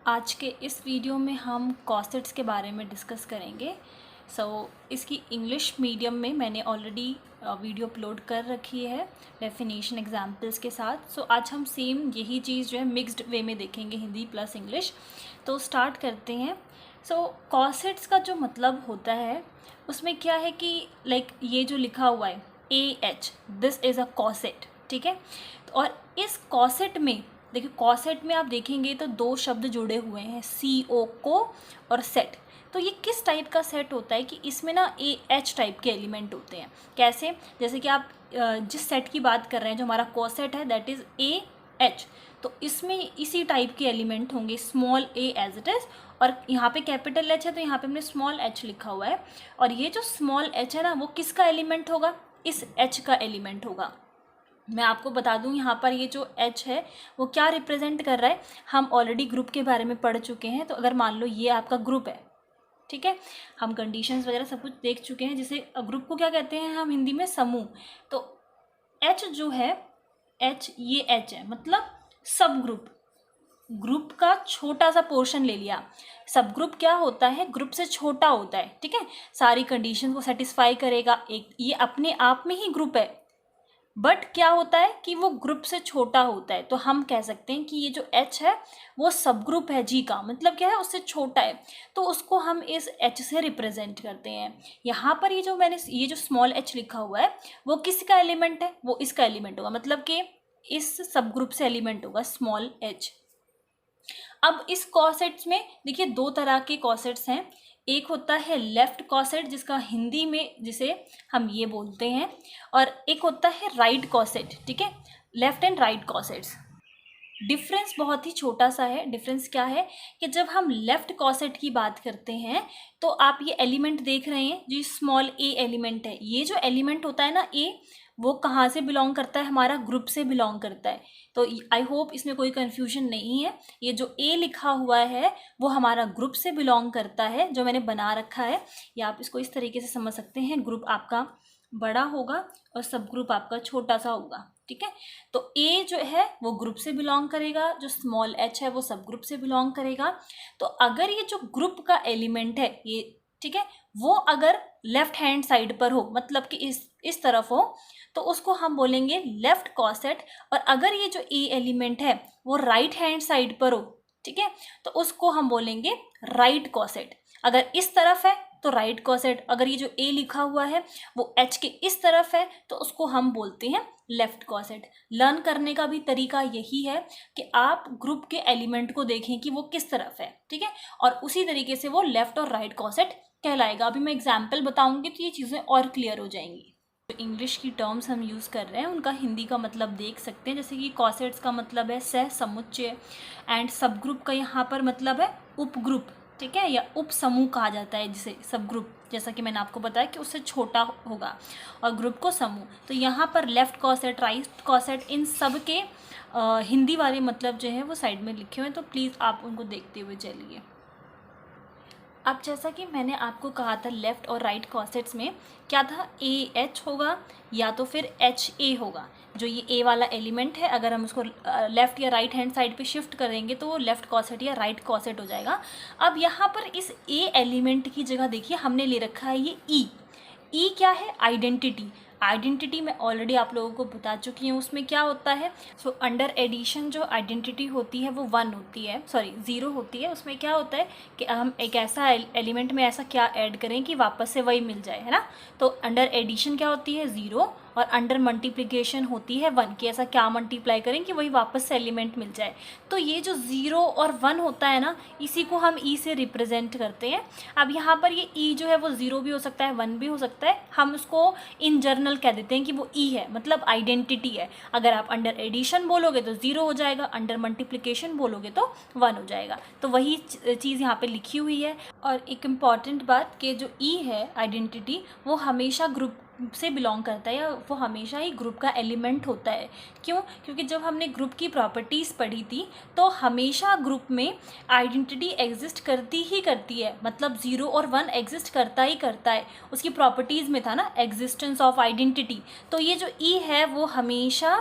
आज के इस वीडियो में हम कॉसेट्स के बारे में डिस्कस करेंगे। इसकी इंग्लिश मीडियम में मैंने ऑलरेडी वीडियो अपलोड कर रखी है डेफिनेशन एग्जाम्पल्स के साथ। आज हम सेम यही चीज़ जो है मिक्स्ड वे में देखेंगे, हिंदी प्लस इंग्लिश। तो स्टार्ट करते हैं। कॉसेट्स का जो मतलब होता है उसमें क्या है कि ये जो लिखा हुआ है AH, दिस इज़ अ कॉसेट, ठीक है। और इस कॉसेट में देखिए, कॉसेट में आप देखेंगे तो दो शब्द जुड़े हुए हैं, CO को और सेट। तो ये किस टाइप का सेट होता है कि इसमें ना AH टाइप के एलिमेंट होते हैं। कैसे? जैसे कि आप जिस सेट की बात कर रहे हैं, जो हमारा कॉसेट है दैट इज़ AH, तो इसमें इसी टाइप के एलिमेंट होंगे, small a as it is, और यहाँ पे कैपिटल H है तो यहाँ पे हमने स्मॉल h लिखा हुआ है। और ये जो स्मॉल h है ना, वो किसका एलिमेंट होगा? इस H का एलिमेंट होगा। मैं आपको बता दूं, यहाँ पर ये जो H है वो क्या रिप्रेजेंट कर रहा है, हम ऑलरेडी ग्रुप के बारे में पढ़ चुके हैं। तो अगर मान लो ये आपका ग्रुप है, ठीक है, हम कंडीशंस वगैरह सब कुछ देख चुके हैं। जैसे ग्रुप को क्या कहते हैं हम हिंदी में? समूह। तो H जो है, H ये H है, मतलब सब ग्रुप, ग्रुप का छोटा सा पोर्शन ले लिया। सब ग्रुप क्या होता है? ग्रुप से छोटा होता है, ठीक है, सारी कंडीशन को सेटिस्फाई करेगा। एक ये अपने आप में ही ग्रुप है, बट क्या होता है कि वो ग्रुप से छोटा होता है। तो हम कह सकते हैं कि ये जो H है वो सब ग्रुप है जी का, मतलब क्या है, उससे छोटा है, तो उसको हम इस H से रिप्रेजेंट करते हैं। यहाँ पर ये जो स्मॉल h लिखा हुआ है वो किसका एलिमेंट है? वो इसका एलिमेंट होगा, मतलब कि इस सब ग्रुप से एलिमेंट होगा स्मॉल h। अब इस कॉसेट्स में देखिए दो तरह के कॉसेट्स हैं। एक होता है लेफ्ट कॉसेट, जिसका हिंदी में जिसे हम ये बोलते हैं, और एक होता है राइट कॉसेट, ठीक है, लेफ्ट एंड राइट कॉसेट्स। डिफरेंस बहुत ही छोटा सा है। डिफरेंस क्या है कि जब हम लेफ्ट कॉसेट की बात करते हैं तो आप ये एलिमेंट देख रहे हैं, जो स्मॉल a एलिमेंट है, ये जो एलिमेंट होता है ना a, वो कहाँ से बिलोंग करता है? हमारा ग्रुप से बिलोंग करता है। तो आई होप इसमें कोई कन्फ्यूजन नहीं है। ये जो a लिखा हुआ है वो हमारा ग्रुप से बिलोंग करता है, जो मैंने बना रखा है। या आप इसको इस तरीके से समझ सकते हैं, ग्रुप आपका बड़ा होगा और सब ग्रुप आपका छोटा सा होगा, ठीक है। तो A जो है वो ग्रुप से बिलोंग करेगा, जो स्मॉल h है वो सब ग्रुप से बिलोंग करेगा। तो अगर ये जो ग्रुप का एलिमेंट है ये, ठीक है, वो अगर लेफ्ट हैंड साइड पर हो, मतलब कि इस तरफ हो, तो उसको हम बोलेंगे लेफ्ट कॉसेट। और अगर ये जो A एलिमेंट है वो राइट हैंड साइड पर हो, ठीक है, तो उसको हम बोलेंगे राइट कॉसेट। अगर इस तरफ है तो राइट कॉसेट, अगर ये जो A लिखा हुआ है वो H के इस तरफ है तो उसको हम बोलते हैं लेफ्ट कॉसेट। लर्न करने का भी तरीका यही है कि आप ग्रुप के एलिमेंट को देखें कि वो किस तरफ है, ठीक है, और उसी तरीके से वो लेफ्ट और राइट कॉसेट कहलाएगा। अभी मैं एग्जाम्पल बताऊंगी तो ये चीज़ें और क्लियर हो जाएंगी। जो इंग्लिश की टर्म्स हम यूज़ कर रहे हैं उनका हिंदी का मतलब देख सकते हैं। जैसे कि कॉसेट्स का मतलब है सह समुच्चय, एंड सब ग्रुप का यहाँ पर मतलब है उपग्रुप, ठीक है, या उप समूह कहा जाता है जिसे सब ग्रुप, जैसा कि मैंने आपको बताया कि उससे छोटा होगा, और ग्रुप को समूह। तो यहाँ पर लेफ्ट कॉसेट, राइट कॉसेट, इन सब के हिंदी वाले मतलब जो है वो साइड में लिखे हुए हैं, तो प्लीज़ आप उनको देखते हुए चलिए। अब जैसा कि मैंने आपको कहा था, लेफ़्ट और राइट कॉसेट्स में क्या था, AH होगा या तो फिर HA होगा। जो ये A वाला एलिमेंट है, अगर हम उसको लेफ़्ट या राइट हैंड साइड पे शिफ्ट करेंगे तो वो लेफ़्ट कॉसेट या राइट कॉसेट हो जाएगा। अब यहाँ पर इस A एलिमेंट की जगह देखिए हमने ले रखा है ये E क्या है? आइडेंटिटी। आइडेंटिटी मैं ऑलरेडी आप लोगों को बता चुकी हूँ उसमें क्या होता है। अंडर एडिशन जो आइडेंटिटी होती है वो 1 होती है, सॉरी 0 होती है। उसमें क्या होता है कि हम एक ऐसा एलिमेंट में ऐसा क्या ऐड करें कि वापस से वही मिल जाए, है ना। तो अंडर एडिशन क्या होती है? 0, और अंडर मल्टीप्लिकेशन होती है 1, कि ऐसा क्या मल्टीप्लाई करें कि वही वापस से एलिमेंट मिल जाए। तो ये जो 0 और 1 होता है ना, इसी को हम E से रिप्रेजेंट करते हैं। अब यहाँ पर ये E जो है वो 0 भी हो सकता है, 1 भी हो सकता है। हम उसको इन जनरल कह देते हैं कि वो E है, मतलब आइडेंटिटी है। अगर आप अंडर एडिशन बोलोगे तो 0 हो जाएगा, अंडर मल्टीप्लिकेशन बोलोगे तो 1 हो जाएगा। तो वही चीज़ यहाँ पे लिखी हुई है। और एक इम्पॉर्टेंट बात कि जो E है आइडेंटिटी, वो हमेशा ग्रुप से बिलोंग करता है, या वो हमेशा ही ग्रुप का एलिमेंट होता है। क्यों? क्योंकि जब हमने ग्रुप की प्रॉपर्टीज़ पढ़ी थी तो हमेशा ग्रुप में आइडेंटिटी एग्जिस्ट करती ही करती है, मतलब 0 और 1 एग्जिस्ट करता ही करता है। उसकी प्रॉपर्टीज़ में था ना एग्जिस्टेंस ऑफ आइडेंटिटी। तो ये जो E है वो हमेशा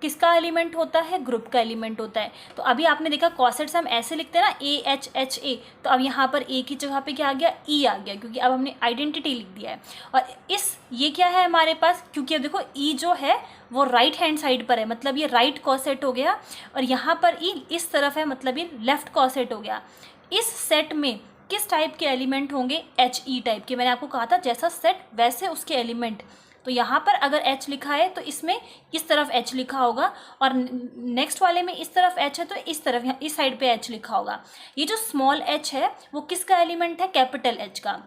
किसका एलिमेंट होता है, ग्रुप का एलिमेंट होता है। तो अभी आपने देखा कॉसेट्स हम ऐसे लिखते हैं ना, AHHA, तो अब यहाँ पर ए की जगह पे क्या आ गया, ई आ गया, क्योंकि अब हमने आइडेंटिटी लिख दिया है। और ये क्या है हमारे पास, क्योंकि अब देखो ई जो है वो राइट हैंड साइड पर है, मतलब ये राइट कॉसेट हो गया, और यहाँ पर ई इस तरफ है, मतलब ये लेफ्ट कॉसेट हो गया। इस सेट में किस टाइप के एलिमेंट होंगे, HE टाइप के। मैंने आपको कहा था जैसा सेट वैसे उसके एलिमेंट। तो यहाँ पर अगर H लिखा है तो इसमें इस तरफ H लिखा होगा, और नेक्स्ट वाले में इस तरफ H है तो इस तरफ, यहाँ इस साइड पे H लिखा होगा। ये जो स्मॉल h है वो किसका एलिमेंट है, कैपिटल H का।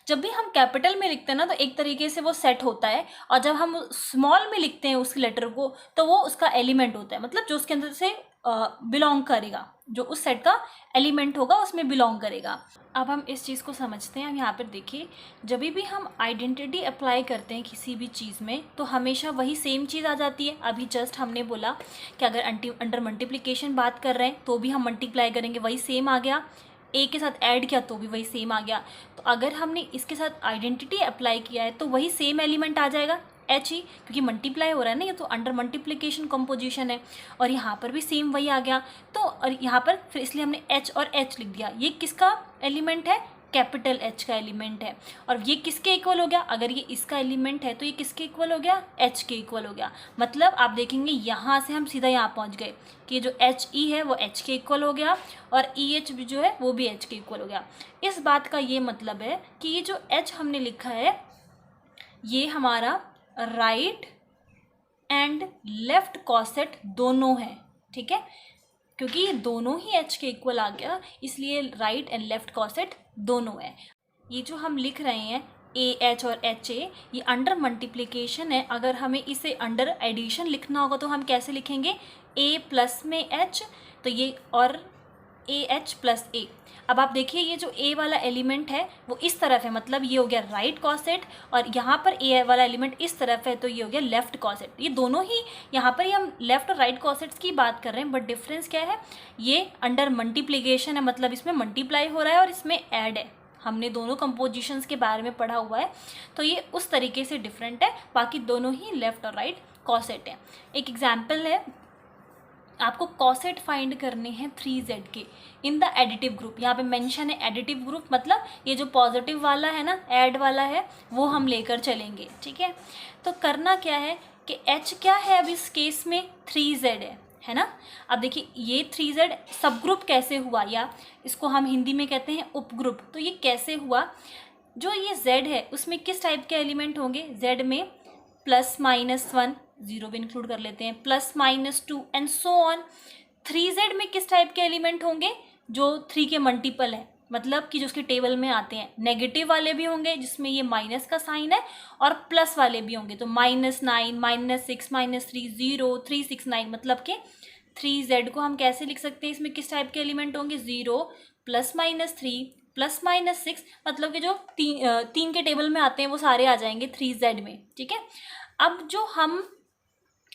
जब भी हम कैपिटल में लिखते हैं ना तो एक तरीके से वो सेट होता है, और जब हम स्मॉल में लिखते हैं उस लेटर को तो वो उसका एलिमेंट होता है, मतलब जो उसके अंदर से बिलोंग करेगा, जो उस सेट का एलिमेंट होगा उसमें बिलोंग करेगा। अब हम इस चीज़ को समझते हैं। यहाँ पर देखिए, जब भी हम आइडेंटिटी अप्लाई करते हैं किसी भी चीज़ में तो हमेशा वही सेम चीज़ आ जाती है। अभी जस्ट हमने बोला कि अगर अंडर मल्टीप्लिकेशन बात कर रहे हैं तो भी हम मल्टीप्लाई करेंगे, वही सेम आ गया। ए के साथ ऐड किया तो भी वही सेम आ गया। तो अगर हमने इसके साथ आइडेंटिटी अप्लाई किया है तो वही सेम एलिमेंट आ जाएगा, एच ही, क्योंकि मल्टीप्लाई हो रहा है ना, ये तो अंडर मल्टीप्लिकेशन कंपोजिशन है। और यहाँ पर भी सेम वही आ गया। तो और यहाँ पर फिर इसलिए हमने एच और एच लिख दिया। ये किसका एलिमेंट है, कैपिटल H का एलिमेंट है। और ये किसके इक्वल हो गया, अगर ये इसका एलिमेंट है तो ये किसके इक्वल हो गया, H के इक्वल हो गया। मतलब आप देखेंगे यहाँ से हम सीधा यहाँ पहुँच गए कि जो HE है वो H के इक्वल हो गया, और EH भी जो है वो भी H के इक्वल हो गया। इस बात का ये मतलब है कि ये जो H हमने लिखा है ये हमारा राइट एंड लेफ्ट कॉसेट दोनों है, ठीक है, क्योंकि ये दोनों ही H के इक्वल आ गया, इसलिए राइट एंड लेफ्ट कॉसेट दोनों है। ये जो हम लिख रहे हैं AH और HA, ये अंडर मल्टीप्लिकेशन है। अगर हमें इसे अंडर एडिशन लिखना होगा तो हम कैसे लिखेंगे, A प्लस में H, तो ये और AH प्लस A। अब आप देखिए ये जो A वाला एलिमेंट है वो इस तरफ है, मतलब ये हो गया राइट कॉसेट, और यहाँ पर A वाला एलिमेंट इस तरफ है तो ये हो गया लेफ्ट कॉसेट। ये दोनों ही, यहाँ पर ही हम लेफ्ट और राइट कॉसेट्स की बात कर रहे हैं, बट डिफरेंस क्या है, ये अंडर मल्टीप्लिकेशन है, मतलब इसमें मल्टीप्लाई हो रहा है और इसमें ऐड है। हमने दोनों कंपोजिशंस के बारे में पढ़ा हुआ है, तो ये उस तरीके से डिफरेंट है। बाकी दोनों ही लेफ्ट और राइट कॉसेट है। एक एग्जाम्पल है, आपको कॉसेट फाइंड करने हैं 3z के इन द एडिटिव ग्रुप। यहाँ पे मेंशन है एडिटिव ग्रुप, मतलब ये जो पॉजिटिव वाला है ना, ऐड वाला है, वो हम लेकर चलेंगे, ठीक है। तो करना क्या है कि h क्या है, अब इस केस में 3z है ना। अब देखिए ये 3z सब ग्रुप कैसे हुआ, या इसको हम हिंदी में कहते हैं उपग्रुप। तो ये कैसे हुआ, जो ये z है उसमें किस टाइप के एलिमेंट होंगे, z में +-1, 0 भी इंक्लूड कर लेते हैं, +-2 एंड सो ऑन। 3z में किस टाइप के एलिमेंट होंगे, जो 3 के मल्टीपल है, मतलब कि जो उसके टेबल में आते हैं। नेगेटिव वाले भी होंगे जिसमें ये माइनस का साइन है, और प्लस वाले भी होंगे, तो -9, -6, -3, 0, 3, 6, 9, मतलब कि 3z को हम कैसे लिख सकते हैं, इसमें किस टाइप के एलिमेंट होंगे, 0, +-3, +-6, मतलब कि जो तीन के टेबल में आते हैं वो सारे आ जाएंगे 3z में, ठीक है। अब जो हम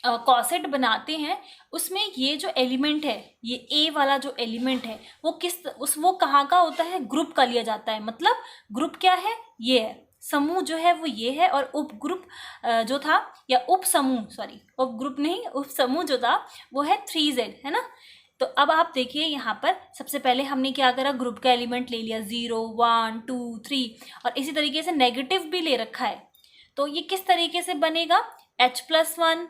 कॉसेट बनाते हैं उसमें ये जो एलिमेंट है, ये A वाला जो एलिमेंट है वो कहाँ का होता है, ग्रुप का लिया जाता है। मतलब ग्रुप क्या है, ये है, समूह जो है वो ये है, और उप ग्रुप जो था, या उप समूह, सॉरी उप ग्रुप नहीं, उप समूह जो था वो है 3z, है ना। तो अब आप देखिए यहाँ पर सबसे पहले हमने क्या करा, ग्रुप का एलिमेंट ले लिया, 0, 1, 2, 3, और इसी तरीके से नेगेटिव भी ले रखा है। तो ये किस तरीके से बनेगा, H+1,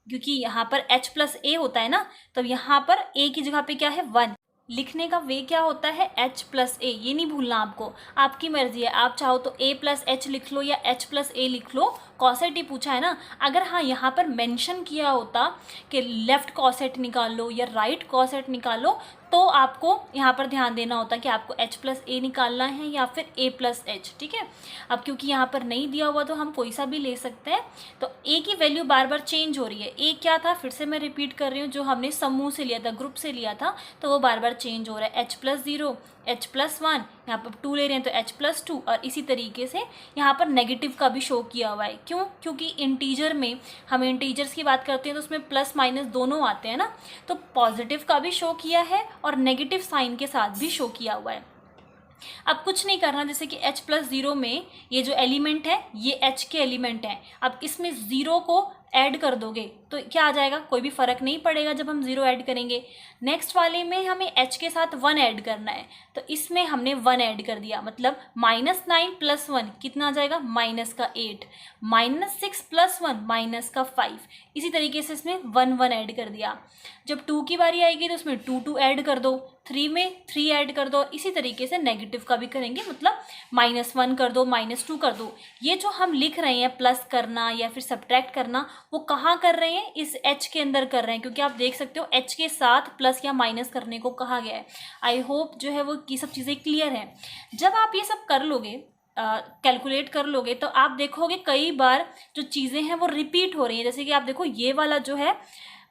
क्योंकि यहाँ पर H प्लस A होता है ना, तो यहाँ पर A की जगह पे क्या है, 1। लिखने का वे क्या होता है, H प्लस A, ये नहीं भूलना आपको, आपकी मर्जी है, आप चाहो तो A प्लस H लिख लो या H प्लस A लिख लो, कॉसेट ही पूछा है ना। अगर हाँ यहाँ पर मेंशन किया होता कि लेफ्ट कॉसेट निकालो या राइट कॉसेट निकालो, तो आपको यहाँ पर ध्यान देना होता कि आपको H प्लस A निकालना है या फिर A प्लस H, ठीक है। अब क्योंकि यहाँ पर नहीं दिया हुआ तो हम कोई सा भी ले सकते हैं। तो A की वैल्यू बार बार चेंज हो रही है। A क्या था, फिर से मैं रिपीट कर रही हूँ, जो हमने समूह से लिया था, ग्रुप से लिया था, तो वो बार बार चेंज हो रहा है। H+0, H+1, यहाँ पर 2 ले रहे हैं तो H+2, और इसी तरीके से यहाँ पर नेगेटिव का भी शो किया हुआ है। क्यों, क्योंकि इंटीजर में, हम इंटीजर्स की बात करते हैं तो उसमें प्लस माइनस दोनों आते हैं ना, तो पॉजिटिव का भी शो किया है और नेगेटिव साइन के साथ भी शो किया हुआ है। अब कुछ नहीं करना, जैसे कि H+0 में ये जो एलिमेंट है ये H के एलिमेंट है। अब इसमें 0 को ऐड कर दोगे तो क्या आ जाएगा, कोई भी फ़र्क नहीं पड़ेगा जब हम 0 ऐड करेंगे। नेक्स्ट वाले में हमें h के साथ 1 ऐड करना है, तो इसमें हमने 1 ऐड कर दिया, मतलब -9 + 1 कितना आ जाएगा, -8, -6 + 1 -5। इसी तरीके से इसमें 1 1 ऐड कर दिया। जब 2 की बारी आएगी तो उसमें 2 2 ऐड कर दो, 3 में 3 ऐड कर दो। इसी तरीके से नेगेटिव का भी करेंगे, मतलब -1 कर दो, -2 कर दो। ये जो हम लिख रहे हैं प्लस करना या फिर सब्ट्रैक्ट करना, वो कहाँ कर रहे हैं, इस h के अंदर कर रहे हैं, क्योंकि आप देख सकते हो h के साथ प्लस या माइनस करने को कहा गया है। आई होप जो है वो ये सब चीज़ें क्लियर हैं। जब आप ये सब कर लोगे, कैलकुलेट कर लोगे, तो आप देखोगे कई बार जो चीज़ें हैं वो रिपीट हो रही हैं। जैसे कि आप देखो ये वाला जो है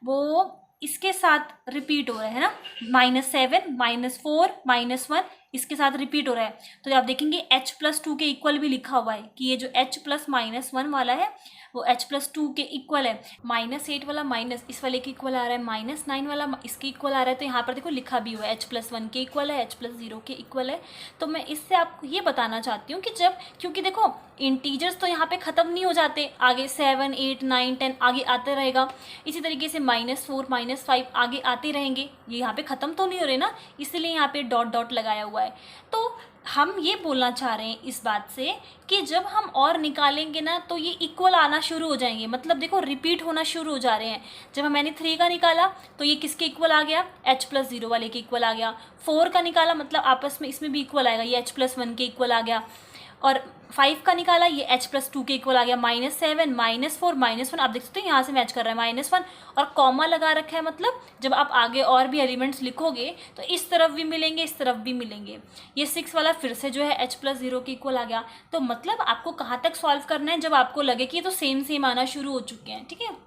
वो इसके साथ रिपीट हो रहा है ना, -7 -4 -1 इसके साथ रिपीट हो रहा है। तो आप देखेंगे h + 2 के इक्वल भी लिखा हुआ है कि ये जो h + -1 वाला है वो h + 2 के इक्वल है। -8 वाला माइनस इस वाले के इक्वल आ रहा है, -9 वाला इसके इक्वल आ रहा है। तो यहाँ पर देखो लिखा भी हुआ है h + 1 के इक्वल है, h + 0 के इक्वल है। तो मैं इससे आपको ये बताना चाहती हूँ कि जब, क्योंकि देखो इंटीजर्स तो यहाँ पे ख़त्म नहीं हो जाते, आगे 7 8 9 10 आगे आते रहेगा। इसी तरीके से -4 -5 आगे आते रहेंगे, ये यहाँ पे ख़त्म तो नहीं हो रहे ना, इसलिए यहाँ पे डॉट डॉट लगाया हुआ है। तो हम ये बोलना चाह रहे हैं इस बात से कि जब हम और निकालेंगे ना तो ये इक्वल आना शुरू हो जाएंगे, मतलब देखो रिपीट होना शुरू हो जा रहे हैं। जब मैंने 3 का निकाला तो ये किसके इक्वल आ गया, h + 0 वाले के इक्वल आ गया। 4 का निकाला मतलब आपस में इसमें भी इक्वल आएगा, ये h + 1 के इक्वल आ गया। और 5 का निकाला, ये h + 2 के इक्वल आ गया। -7 -4 -1 आप देख सकते हो यहाँ से मैच कर रहा है, -1 और कॉमा लगा रखा है, मतलब जब आप आगे और भी एलिमेंट्स लिखोगे तो इस तरफ भी मिलेंगे, इस तरफ भी मिलेंगे। ये 6 वाला फिर से जो है h + 0 के इक्वल आ गया। तो मतलब आपको कहाँ तक सॉल्व करना है, जब आपको लगे कि ये तो सेम आना शुरू हो चुके हैं, ठीक है।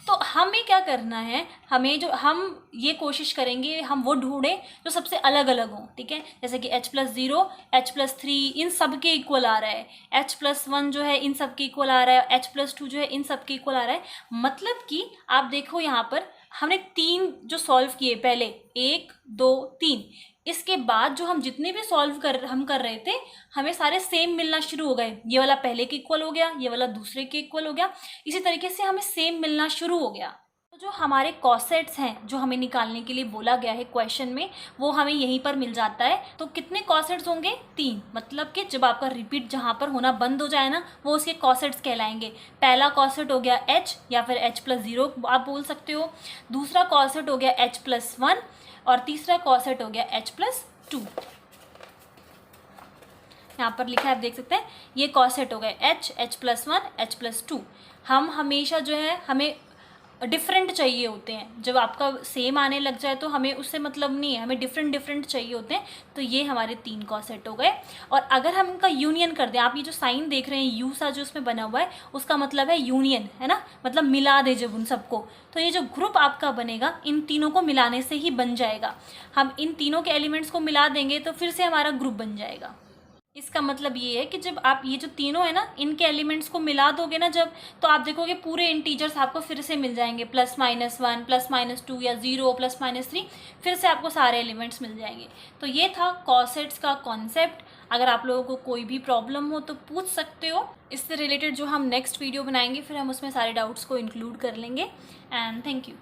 तो हमें क्या करना है, हमें जो हम ये कोशिश करेंगे हम वो ढूंढें जो सबसे अलग अलग हों, ठीक है। जैसे कि h + 0 h + 3 इन सब के इक्वल आ रहा है, h + 1 जो है इन सब के इक्वल आ रहा है, h + 2 जो है इन सब के इक्वल आ रहा है। मतलब कि आप देखो यहाँ पर हमने 3 जो सॉल्व किए पहले, 1 2 3, इसके बाद जो हम जितने भी सॉल्व कर रहे थे हमें सारे सेम मिलना शुरू हो गए। ये वाला पहले के इक्वल हो गया, ये वाला दूसरे के इक्वल हो गया, इसी तरीके से हमें सेम मिलना शुरू हो गया। तो जो हमारे कॉसेट्स हैं जो हमें निकालने के लिए बोला गया है क्वेश्चन में, वो हमें यहीं पर मिल जाता है। तो कितने कॉसेट्स होंगे, 3, मतलब कि जब आपका रिपीट जहाँ पर होना बंद हो जाए ना वो उसके कॉसेट्स कहलाएंगे। पहला कॉसेट हो गया h या फिर h + 0 आप बोल सकते हो, दूसरा कॉसेट हो गया h + 1 और तीसरा कॉसेट हो गया h + 2। यहाँ पर लिखा है आप देख सकते हैं, ये कॉसेट हो गए h + 1 h + 2। हम हमेशा जो है हमें डिफरेंट चाहिए होते हैं, जब आपका सेम आने लग जाए तो हमें उससे मतलब नहीं है, हमें डिफरेंट चाहिए होते हैं। तो ये हमारे 3 कॉसेट हो गए। और अगर हम इनका यूनियन कर दें, आप ये जो साइन देख रहे हैं यू सा जो उसमें बना हुआ है, उसका मतलब है यूनियन, है ना, मतलब मिला दे जब उन सबको, तो ये जो ग्रुप आपका बनेगा इन तीनों को मिलाने से ही बन जाएगा। हम इन तीनों के एलिमेंट्स को मिला देंगे तो फिर से हमारा ग्रुप बन जाएगा। इसका मतलब ये है कि जब आप ये जो तीनों है ना इनके एलिमेंट्स को मिला दोगे ना जब, तो आप देखोगे पूरे इंटीजर्स आपको फिर से मिल जाएंगे, +-1 +-2 या 0 +-3, फिर से आपको सारे एलिमेंट्स मिल जाएंगे। तो ये था कॉसेट्स का कॉन्सेप्ट। अगर आप लोगों को कोई भी प्रॉब्लम हो तो पूछ सकते हो। इससे रिलेटेड जो हम नेक्स्ट वीडियो बनाएंगे फिर हम उसमें सारे डाउट्स को इंक्लूड कर लेंगे। And thank you.